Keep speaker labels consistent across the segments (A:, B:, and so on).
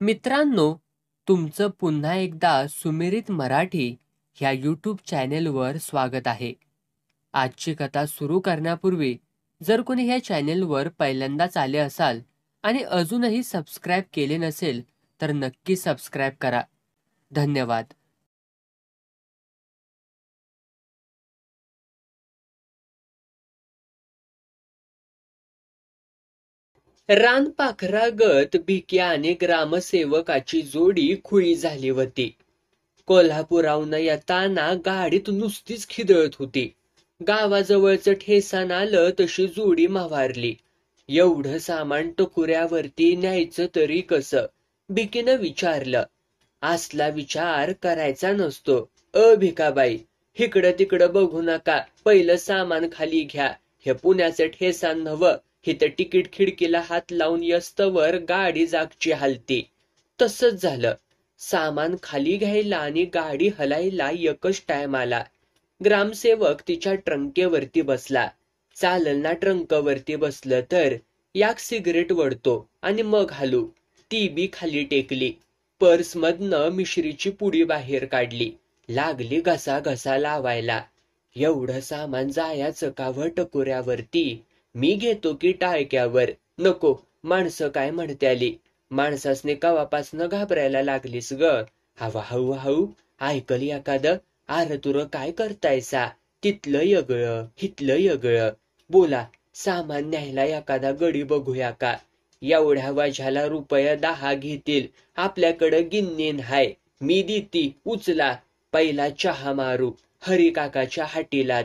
A: मित्रांनो, तुमचं पुन्हा एकदा सुमिरित मराठी ह्या यूट्यूब चॅनेलवर स्वागत आहे. आजची कथा सुरू करण्यापूर्वी जर कोणी ह्या चॅनेलवर पहिल्यांदाच आले असाल आणि अजूनही सबस्क्राईब केले नसेल तर नक्की सबस्क्राईब करा. धन्यवाद. रानपाखरागत भिक्या आणि ग्रामसेवकाची जोडी खुळी झाली होती. कोल्हापुराहून येताना गाडीत नुसतीच खिदळत होती. गावाजवळचं ठेसान आलं तशी जोडी मावारली. एवढं सामान टकुऱ्यावरती न्यायचं तरी कसं? भिकीनं विचारलं. असला विचार करायचा नसतो. भिकाबाई, हिकडं तिकडं बघू नका, पहिलं सामान खाली घ्या. हे पुण्याचं ठेसान नव्ह. हिथं तिकीट खिडकीला हात लावून यस्तवर गाडी जागची हलती. तसंच झालं. सामान खाली घ्यायला आणि गाडी हलायला एकच टाइम आला. ग्रामसेवक तिच्या ट्रंकेवरती बसला. चालल ना ट्रंकवरती बसलं तर. याक सिगरेट वडतो आणि मग हालू. ती बी खाली टेकली. पर्समधनं मिश्रीची पुडी बाहेर काढली. लागली घसा घसा लावायला. एवढं सामान जायाचं का व टकोऱ्यावरती? मी घेतो की टाळक्यावर? नको, माणसं काय म्हणत्याली. माणसासने कवापासनं घाबरायला लागलीस ग. हवा हऊ हऊ ऐकल एखादं. आर तुर काय करतायसा? तिथलं यगळं हिथलं यगळं. बोला, सामान न्यायला एखादा गडी बघूया का? एवढ्या वझ्याला ₹10 घेतील. आपल्याकडं गिन्नीन हाय. मी देती, उचला. पहिला चहा मारू. हरिकाकाच्या हाटीलात.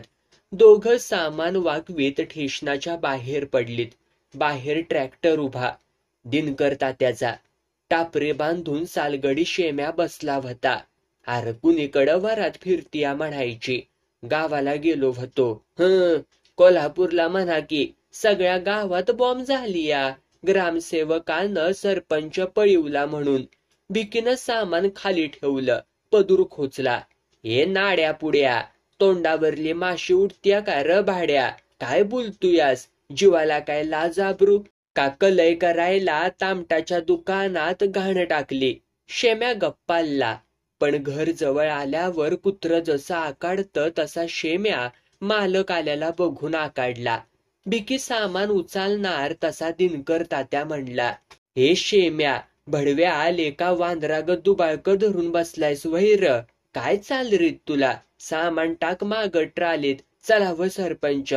A: दोघं सामान वाकवीत ठेशनाच्या बाहेर पडलीत. बाहेर ट्रॅक्टर उभा. दिनकर तात्याचा. टापरे बांधून सालगडी शेम्या बसला होता. अरे कुणीकडं वरात फिरतीया म्हणायची. गावाला गेलो होतो. कोल्हापूरला म्हणा की. सगळ्या गावात बॉम्ब झाली या. ग्रामसेवकानं सरपंच पळिवला म्हणून. भिकीनं सामान खाली ठेवलं. पदूर खोचला. हे नाड्या पुड्या, तोंडावरली माशी उठत्या का र भाड्या? काय बोलतोयास? जीवाला काय लाज आबरू? का कलय करायला तामटाच्या दुकानात घाण टाकली? शेम्या गप्पालला. पण घर जवळ आल्यावर कुत्र जसं आकाडतं तसा शेम्या मालक आल्याला बघून आकाडला. भिकी सामान उचलणार तसा दिनकर तात्या म्हणला. हे शेम्या, भडव्या आले का वांद्रागत दुबाळक धरून बसलायस वैर? काय चाल रीत तुला? सामान टाक माग ट्रालीत. चला व सरपंच.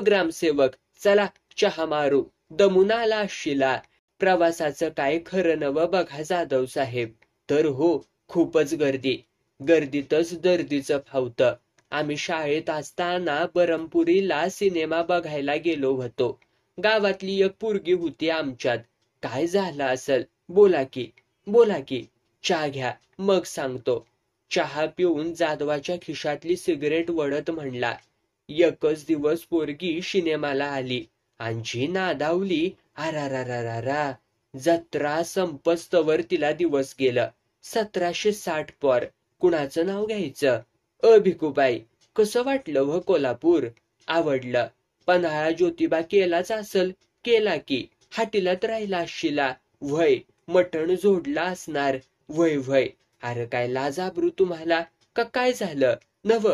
A: ग्रामसेवक, चला चहा मारू. दमून आला असशिला. प्रवासाचं काय खरं नवं बघा जाधव साहेब. तर हो, खूपच गर्दी. गर्दीतच दर्दीचं फावतं. आम्ही शाळेत असताना बरमपुरीला सिनेमा बघायला गेलो होतो. गावातली एक पोरगी होती आमच्यात. काय झालं असल? बोला की, बोला की. चहा घ्या, मग सांगतो. चहा पिऊन जाधवाच्या खिशातली सिगरेट वडत म्हणला. एकच दिवस पोरगी सिनेमाला आली. आणि नादावली. आरारारारा. जत्रा संपस्तवर तिला दिवस गेलं. 1760 पोर. कुणाचं नाव घ्यायचं? भिकूबाई, कसं वाटलं व कोल्हापूर? आवडलं. पन्हाळा ज्योतिबा केलाच असल? केला की. हाटीलात राहिला असशिला? व्हय. मटण जोडला असणार? व्हय व्हय. अरे काय लाज आबरू तुम्हाला? का काय झालं? नव,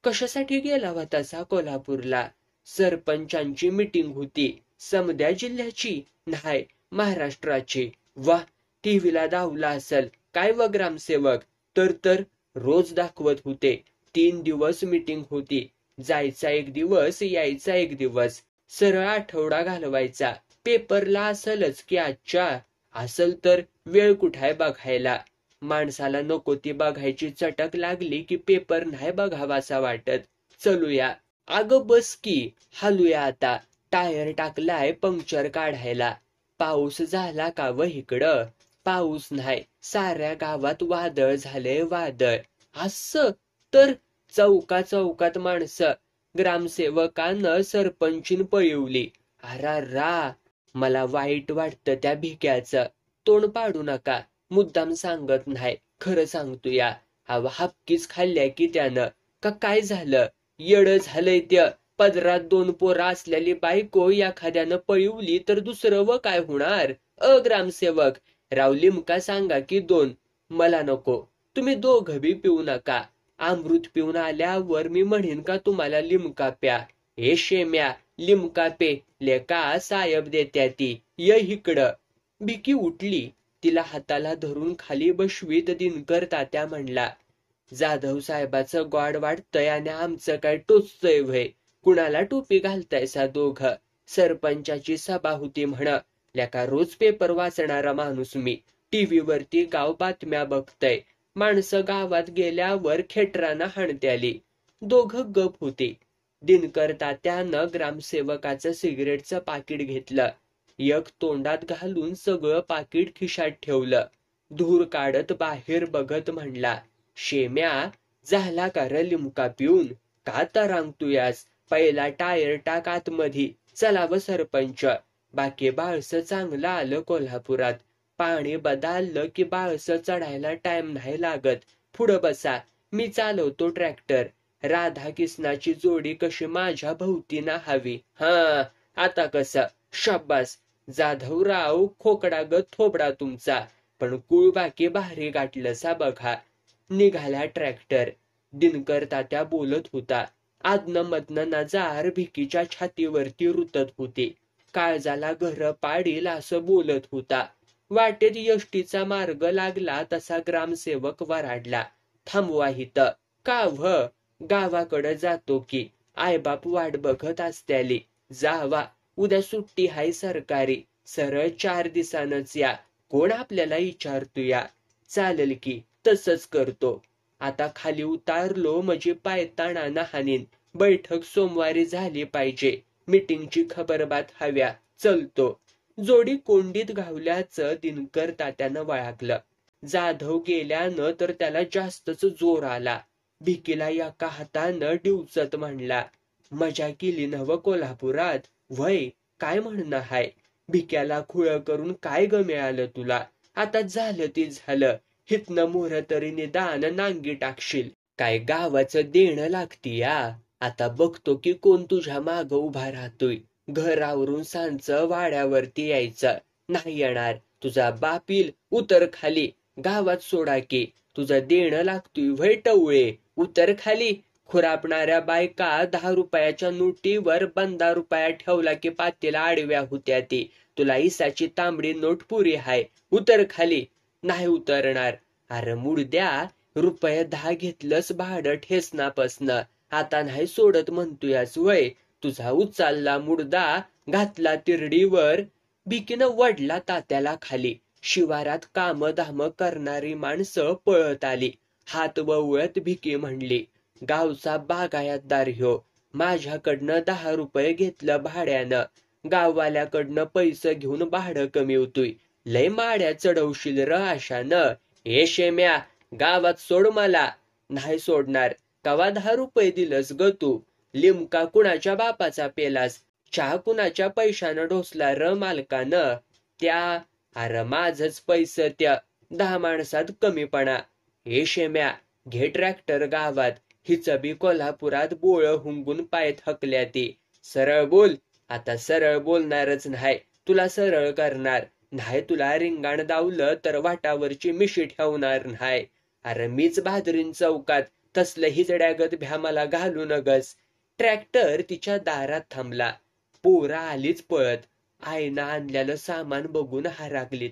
A: कशासाठी गेला होतासा कोल्हापूरला? सरपंचांची मीटिंग होती. समद्या जिल्ह्याची? नाही, महाराष्ट्राची. वा, टीव्हीला दावला असल. काय व ग्रामसेवक? तर रोज दाखवत होते. 3 दिवस मीटिंग होती. जायचा एक दिवस, यायचा एक दिवस. सरळ आठवडा घालवायचा. पेपरला असलच की आजच्या. असल तर वेळ कुठाय बघायला. माणसाला नको ती बघायची चटक लागली की पेपर नाही बघावासा वाटत. चलूया. अगं बस की, हालूया आता. टायर टाकलाय पंक्चर काढायला. पाऊस झाला का व इकडं? पाऊस नाही. साऱ्या गावात वादळ झाले वादळ. असं तर चौका चौकात माणसं. ग्रामसेवकानं सरपंचीन पळवली. अरा, मला वाईट वाटतं त्या भिक्याचं. तोंड पाडू नका. मुद्दाम सांगत नाही, खरं सांगतो या. हवा हपकीच खाल्ल्या की त्यानं. का काय झालं? येड झालंय त्या. पदरात 2 पोरं असलेली बायको एखाद्यानं पळवली तर दुसरं व काय होणार? ग्रामसेवक, राव लिमका सांगा की 2. मला नको. तुम्ही दोघं बी पिऊ नका. अमृत पिऊन आल्यावर मी म्हणेन का तुम्हाला लिमका प्या. हे शेम्या, लिमका पे. लेका साहेब देत्या ती. ये इकडं. भिकी उठली. तिला हाताला धरून खाली बसवीत दिनकर तात्या म्हणला, जाधव साहेबाचं गॉड वाटतंय आणि आमचं काय टोचतंय व्हय. कुणाला टोपी घालतायसा दोघं. सरपंचाची सभा होती म्हण. लेका रोज पेपर वाचणारा माणूस मी. टीव्ही वरती गाव बातम्या बघतय. माणसं गावात गेल्यावर खेटरानं हाणत्याली. दोघं गप होते. दिनकर तात्यानं ग्रामसेवकाचं सिगरेटचं पाकिट घेतलं. एक तोंडात घालून सगळं पाकिट खिशात ठेवलं. धूर काढत बाहेर बघत म्हणला, शेम्या, झाला का र लिमका पिऊन? का तरांगतुयास? पहिला टायर टाक आतमधी. चला व सरपंच. बाकी बाळसं चांगलं आलं कोल्हापुरात. पाणी बदललं की बाळसं चढायला टाइम नाही लागत. पुढं बसा, मी चालवतो ट्रॅक्टर. राधा किसनाची जोडी कशी माझ्या भोवतीनं हवी. हा, आता कसं? शाब्बास. जाधवराव खोकडागत थोबडा तुमचा, पण कुळ बाकी भारी गाठलंसा बघा. निघाला ट्रॅक्टर. दिनकर तात्या बोलत होता. आदन मधन नजार भिकीच्या छातीवरती रुतत होती. काळजाला घर पाडील असं बोलत होता. वाटेत यष्टीचा मार्ग लागला तसा ग्रामसेवक वराडला, थांबवा हिथं. का व्ह? गावाकडं जातो की. आईबाप वाट बघत असत्याली. जावा, उद्या सुट्टी हाय सरकारी. सरळ 4 दिवसानच या. कोण आपल्याला विचारतोया? चालेल की, तसंच करतो. आता खाली उतारलो म्हणजे पायताणानं हानीन. बैठक सोमवारी झाली पाहिजे. मीटिंगची खबरबात हव्या. चलतो. जोडी कोंडीत घावल्याचं दिनकर तात्यानं वळखलं. जाधव गेल्यानं तर त्याला जास्तच जोर आला. भिकीला एका हातानं डिवचत म्हणला, मजा केली नव कोल्हापुरात? वय, काय म्हणणं हाय? भिक्याला खुळ करून काय ग मिळालं तुला? आता झालं ती झालं. हितनं मोहर तरी निदान नांगी टाकशील. काय गावाचं देणं लागतीया. आता बघतो की कोण तुझ्या माग उभा राहतोय. घर आवरून सांच वाड्यावरती यायचं. नाही येणार. तुझा बाप येईल. उतर खाली. गावात सोडा की. तुझं देणं लागतोय व्हय टवळे. उतर खाली. खुरापणाऱ्या बायका 10 रुपयाच्या नोटीवर 15 रुपया ठेवला की पातेला आडव्या होत्या ती. तुला इसाची तांबडी नोट पुरी हाय. उतर खाली. नाही उतरणार. अरे मुडद्या, ₹10 घेतलंस भाडं ठेसनापासनं. आता नाही सोडत म्हणतोयास वय. तुझा उचलला मुडदा घातला तिरडीवर. भिकीनं वडला तात्याला खाली. शिवारात काम धाम करणारी माणसं पळत आली. हात वळत भिकी म्हणली, गावचा बागायतदार ह्यो. माझ्याकडनं 10 रुपये घेतलं भाड्यानं. गाववाल्याकडनं पैसे घेऊन भाडं कमी होतोय. लय माड्या चढवशील र आशानं. हे शेम्या, गावात सोड मला. नाही सोडणार. कवा 10 रुपये दिलंस ग तू? लिमका कुणाच्या बापाचा पेलास? चहा कुणाच्या पैशानं ढोसला र मालकानं? त्या, अरे माझच पैसे त्या. 10 माणसात कमीपणा. हे शेम्या, घे ट्रॅक्टर गावात. हिच बी कोल्हापुरात बोळ हुंगून पाय थकल्या ती. सरळ बोल. आता सरळ बोलणारच नाही. तुला सरळ करणार नाही. तुला रिंगाण दावलं तर वाटावरची मिशी ठेवणार नाही. अरे मीच भादरीन चौकात. तसलं हिजड्यागत भ्या मला घालू नगस. ट्रॅक्टर तिच्या दारात थांबला. पोरा आलीच पळत. आईनं आणलेलं सामान बघून हरागली.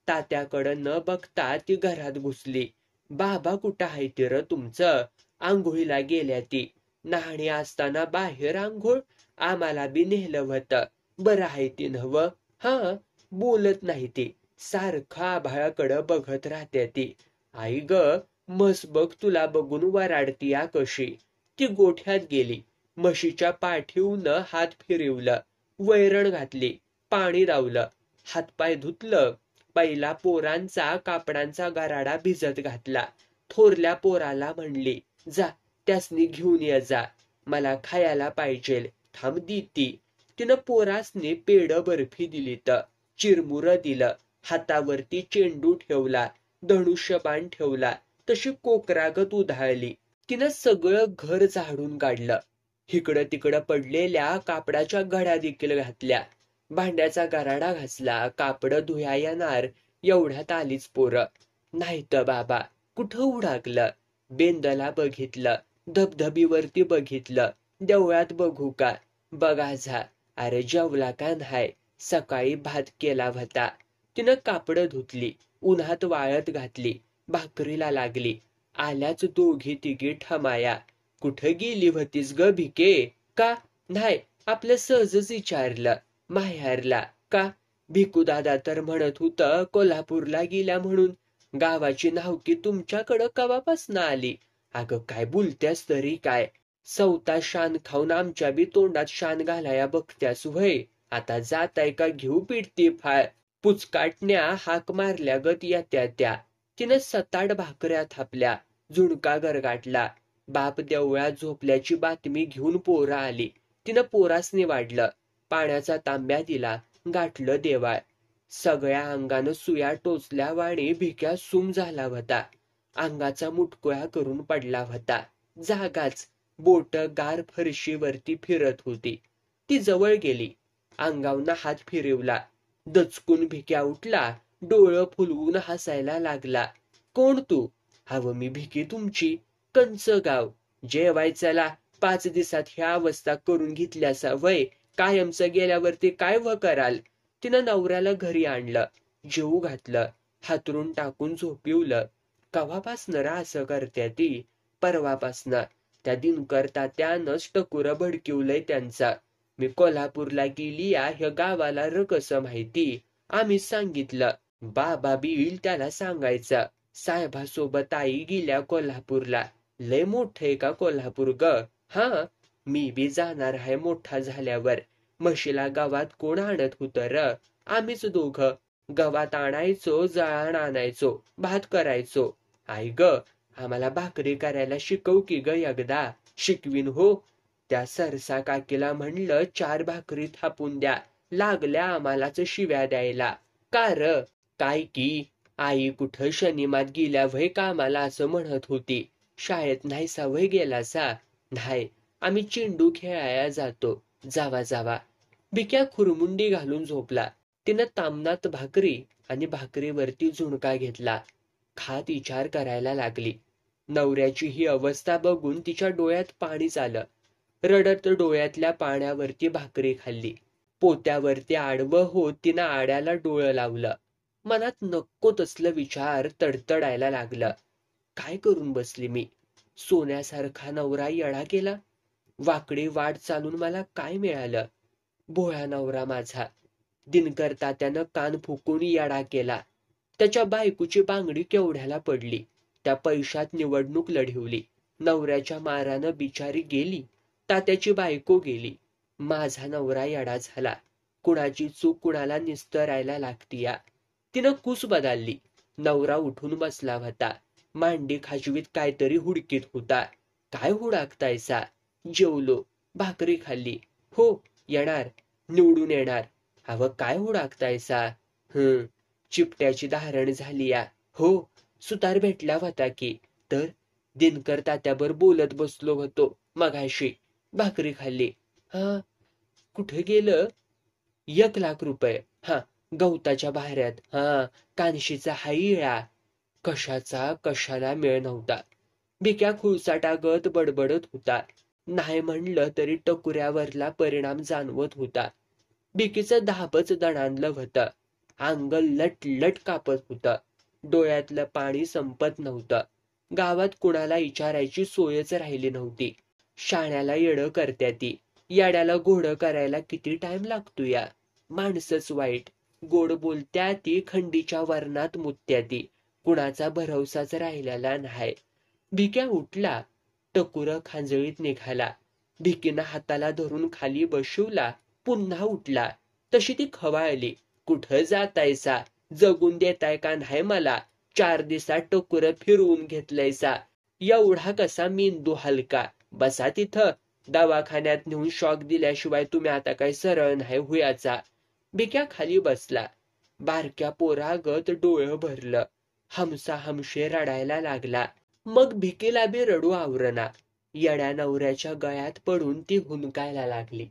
A: तात्याकडं न बघता ती घरात घुसली. बाबा कुठं आहे ती र तुमचं? आंघोळीला गेल्या ती. नाहणी असताना बाहेर आंघोळ? आम्हाला बी नेलं होतं. बरं आहे ती नव? हा, बोलत नाही ती. सारखं आभाळाकडं बघत राहते ती. आई ग, म्हस बघ तुला बघून वराडतीया कशी. ती गोठ्यात गेली. म्हशीच्या पाठीवनं हात फिरवलं. वैरण घातली. पाणी लावलं. हातपाय धुतलं. पहिला पोरांचा कापडांचा गराडा भिजत घातला. थोरल्या पोराला म्हणली, जा त्यासनी घेऊन ये जा. मला खायला पाहिजेल. थांब देती. तिनं पोरासनी पेड बर्फी दिली. चिरमुरं दिलं. हातावरती चेंडू ठेवला. धनुष्यबाण ठेवला. तशी कोकरागत उधाळली. तिनं सगळं घर झाडून काढलं. इकडं तिकडं पडलेल्या कापडाच्या घड्या देखील घातल्या. भांड्याचा गराडा घासला. कापड धुया येणार एवढ्यात आलीच पोरं. नाही तर बाबा, कुठं उडाकलं? बेंदला बघितलं, धबधबीवरती बघितलं, देवळात बघू का? बघा झा. अरे जेवला का नाही? सकाळी भात केला होता. तिनं कापडं धुतली, उन्हात वाळत घातली, भाकरीला लागली. आल्याच दोघी तिघी ठमाया. कुठं गेली होतीस ग भिके? का? नाही, आपलं सहजच विचारलं. माहेरला. का? भिकूदादा तर म्हणत होतं कोल्हापूरला गेल्या म्हणून. गावाची नावकी तुमच्याकडं कवापासनं आली? अगं काय बोलत्यास तरी काय? सवता शान खाऊन आमच्या बी तोंडात शान घालाया बघत्यास व्हय? आता जाताय का घेऊ पिटती फाळ? पुचकाटण्या हाक मारल्यागत येत्या त्या. तिनं 7-8 भाकऱ्या थापल्या, झुणका गरगाटला. बाप देवळात झोपल्याची बातमी घेऊन पोरं आली. तिनं पोरासनी वाढलं, पाण्याचा तांब्या दिला, गाठलं देवाळ. सगळ्या अंगानं सुया टोचल्या वाणी भिक्या सूम झाला होता. अंगाचा मुटकुळा करून पडला होता. जागाच. बोट गार फरशीवरती फिरत होती. ती जवळ गेली, अंगावना हात फिरवला. दचकून भिक्या उठला, डोळं फुलवून हसायला लागला. कोण तू? हवं मी भिकी तुमची. कंच गाव. जेवायचला. 5 दिवसात ह्या अवस्था करून घेतल्यासा वय. कायमचं गेल्यावरती काय व कराल? तिनं नवऱ्याला घरी आणलं, जेवू घातलं, हातरून टाकून झोपिवलं. कवापासनं रा असं करत्या ती? परवापासनं. त्या दिनकर तात्यानंच टकुरं भडकिवलंय त्यांचा. मी कोल्हापूरला गेली या ह्या गावाला र कसं माहिती? आम्हीच सांगितलं. बाबा बी येईल त्याला सांगायचं. साहेबासोबत आई गेल्या कोल्हापूरला. लय मोठे का कोल्हापूर ग? हा, मी बी जाणार आहे मोठा झाल्यावर. म्हशीला गावात कोण आणत होतं र? आम्हीच दोघं. गवात आणायचो, जळाण आणायचो, भात करायचो. आई ग, आम्हाला भाकरी करायला शिकव की ग एकदा. शिकवीन हो. त्या सरसा काकीला म्हणलं 4 भाकरी थापून द्या. लागल्या आम्हालाच शिव्या द्यायला. का र? काय की आई कुठं शनिमात गेल्या वय कामाला असं म्हणत होती. शाळेत नाही सवय गेलासा? नाही, आम्ही चेंडू खेळायला जातो. जावा जावा. भिक्या खुरमुंडी घालून झोपला. तिनं तामनात भाकरी आणि भाकरीवरती झुणका घेतला. खात विचार करायला लागली. नवऱ्याची ही अवस्था बघून तिच्या डोळ्यात पाणी आलं. रडत डोळ्यातल्या पाण्यावरती भाकरी खाल्ली. पोत्यावरती आडवं होत तिनं आड्याला डोळं लावलं. मनात नको तसलं विचार तडतडायला लागलं. काय करून बसली मी? सोन्यासारखा नवरा येडा केला. वाकडी वाट चालून मला काय मिळालं? भोळा नवरा माझा. दिनकर तात्यानं कान फुकून येडा केला. त्याच्या बायकोची बांगडी केवढ्याला पडली. त्या पैशात निवडणूक लढवली. नवऱ्याच्या मारानं बिचारी गेली. तात्याची बायको गेली. माझा नवरा येडा झाला. कुणाची चूक कुणाला निस्तरायला लागतीया. तिनं कुस बदलली. नवरा उठून बसला होता. मांडी खाजवीत काहीतरी हुडकीत होता. काय हुडाकतायसा? जेवलो, भाकरी खाल्ली. हो, येणार, निवडून येणार. अव काय हुडाकतायसा? चिपट्याची धारण झाली या. हो, सुतार भेटला होता की. तर दिनकर तात्याबर बोलत बसलो होतो मगाशी. भाकरी खाल्ली. हा, कुठे गेलं? 1,00,000 रुपये. हा, गवताच्या भाऱ्यात. हा, कानशीचा हाईळा. कशाचा कशाला मेळ नव्हता. भिक्या खुळसाटागत बडबडत होता. नाही म्हणलं तरी टकुऱ्यावरला परिणाम जाणवत होता. भिकीचं धापच दणाणलं होतं. अंग लट कापत होतं. डोळ्यातलं पाणी संपत नव्हतं. गावात कुणाला विचारायची सोयच राहिली नव्हती. शाण्याला येडं करत्या ती. याड्याला घोडं करायला किती टाइम लागतो या? माणसंच वाईट. गोड बोलत्या ती, खंडीच्या वर्णात मुत्या ती. कुणाचा भरवसाच राहिलेला नाही. भिक्या उठला. टकुरं खांजळीत निघाला. भिकीनं हाताला धरून खाली बसवला. पुन्हा उठला. तशी ती खवाळली. कुठं जातायसा? जगून देताय का नाही मला? 4 दिवसात टकुरं फिरवून घेतलंयसा. एवढा कसा मेंदू हलका? बसा तिथं. दवाखान्यात नेऊन शॉक दिल्याशिवाय तुम्ही आता काही सरळ नाही हुयाचा. भिक्या खाली बसला. बारक्या पोरागत डोळं भरलं. हमसा हमशे रडायला लागला. मग भिकीला बी रडू आवरना. येड्या नवऱ्याच्या गळ्यात पडून ती हुंकायला लागली.